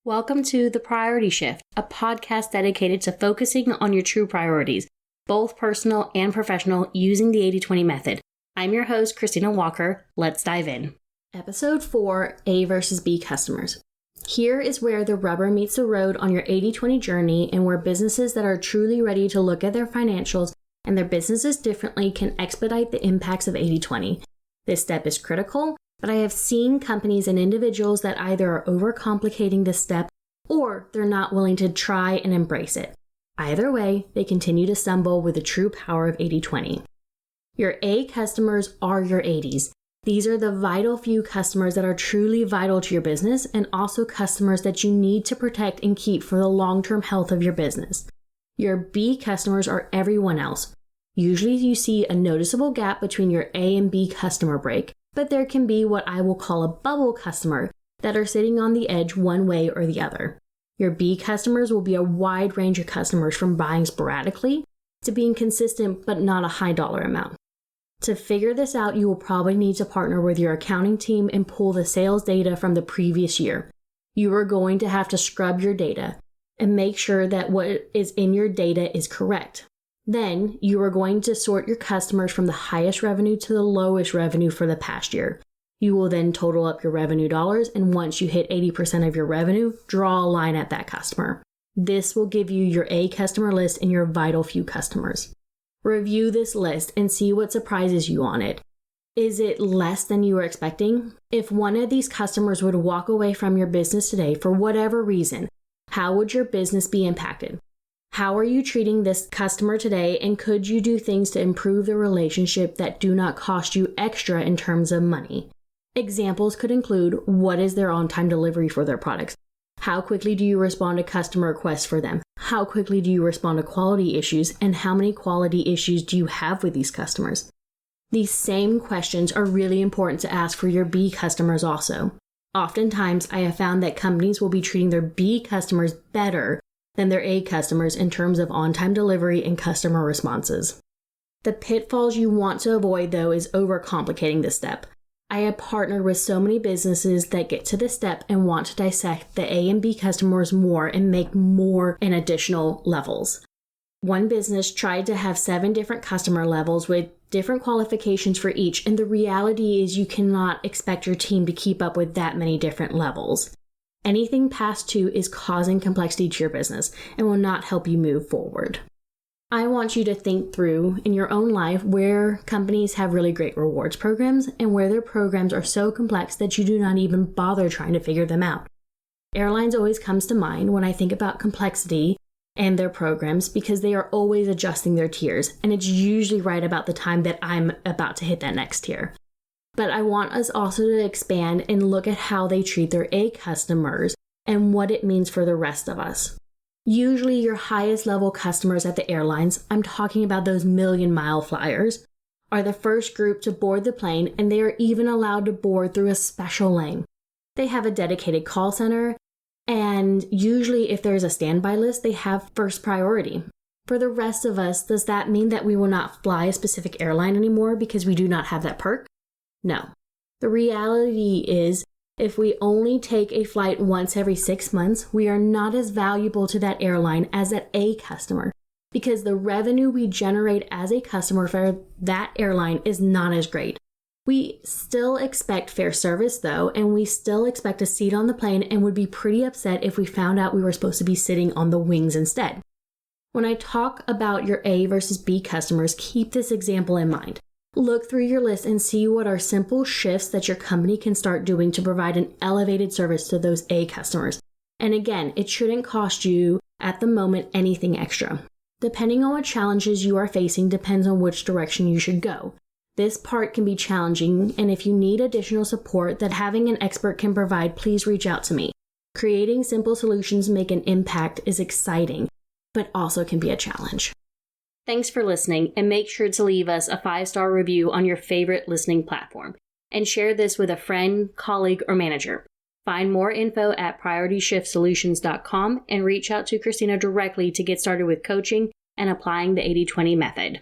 Welcome to The Priority Shift, a podcast dedicated to focusing on your true priorities, both personal and professional, using the 80-20 method. I'm your host, Christina Walker. Let's dive in. Episode 4, A versus B customers. Here is where the rubber meets the road on your 80-20 journey, and where businesses that are truly ready to look at their financials and their businesses differently can expedite the impacts of 80-20. This step is critical, but I have seen companies and individuals that either are overcomplicating this step or they're not willing to try and embrace it. Either way, they continue to stumble with the true power of 80-20. Your A customers are your 80s. These are the vital few customers that are truly vital to your business, and also customers that you need to protect and keep for the long-term health of your business. Your B customers are everyone else. Usually you see a noticeable gap between your A and B customer break, but there can be what I will call a bubble customer that are sitting on the edge one way or the other. Your B customers will be a wide range of customers, from buying sporadically to being consistent but not a high dollar amount. To figure this out, you will probably need to partner with your accounting team and pull the sales data from the previous year. You are going to have to scrub your data and make sure that what is in your data is correct. Then you are going to sort your customers from the highest revenue to the lowest revenue for the past year. You will then total up your revenue dollars, and once you hit 80% of your revenue, draw a line at that customer. This will give you your A customer list and your vital few customers. Review this list and see what surprises you on it. Is it less than you were expecting? If one of these customers would walk away from your business today for whatever reason, how would your business be impacted? How are you treating this customer today, and could you do things to improve the relationship that do not cost you extra in terms of money? Examples could include: what is their on-time delivery for their products? How quickly do you respond to customer requests for them? How quickly do you respond to quality issues, and how many quality issues do you have with these customers? These same questions are really important to ask for your B customers also. Oftentimes, I have found that companies will be treating their B customers better than their A customers in terms of on-time delivery and customer responses. The pitfalls you want to avoid, though, is overcomplicating this step. I have partnered with so many businesses that get to this step and want to dissect the A and B customers more and make more and additional levels. One business tried to have 7 different customer levels with different qualifications for each, and the reality is you cannot expect your team to keep up with that many different levels. Anything past 2 is causing complexity to your business and will not help you move forward. I want you to think through in your own life where companies have really great rewards programs and where their programs are so complex that you do not even bother trying to figure them out. Airlines always comes to mind when I think about complexity and their programs, because they are always adjusting their tiers, and it's usually right about the time that I'm about to hit that next tier. But I want us also to expand and look at how they treat their A customers and what it means for the rest of us. Usually your highest level customers at the airlines, I'm talking about those million-mile flyers, are the first group to board the plane, and they are even allowed to board through a special lane. They have a dedicated call center, and usually if there's a standby list, they have first priority. For the rest of us, does that mean that we will not fly a specific airline anymore because we do not have that perk? No. The reality is, if we only take a flight once every 6 months, we are not as valuable to that airline as that A customer, because the revenue we generate as a customer for that airline is not as great. We still expect fair service though, and we still expect a seat on the plane, and would be pretty upset if we found out we were supposed to be sitting on the wings instead. When I talk about your A versus B customers, keep this example in mind. Look through your list and see what are simple shifts that your company can start doing to provide an elevated service to those A customers. And again, it shouldn't cost you at the moment anything extra. Depending on what challenges you are facing depends on which direction you should go. This part can be challenging, and if you need additional support that having an expert can provide, please reach out to me. Creating simple solutions make an impact is exciting, but also can be a challenge. Thanks for listening, and make sure to leave us a 5-star review on your favorite listening platform, and share this with a friend, colleague, or manager. Find more info at PriorityShiftSolutions.com and reach out to Christina directly to get started with coaching and applying the 80-20 method.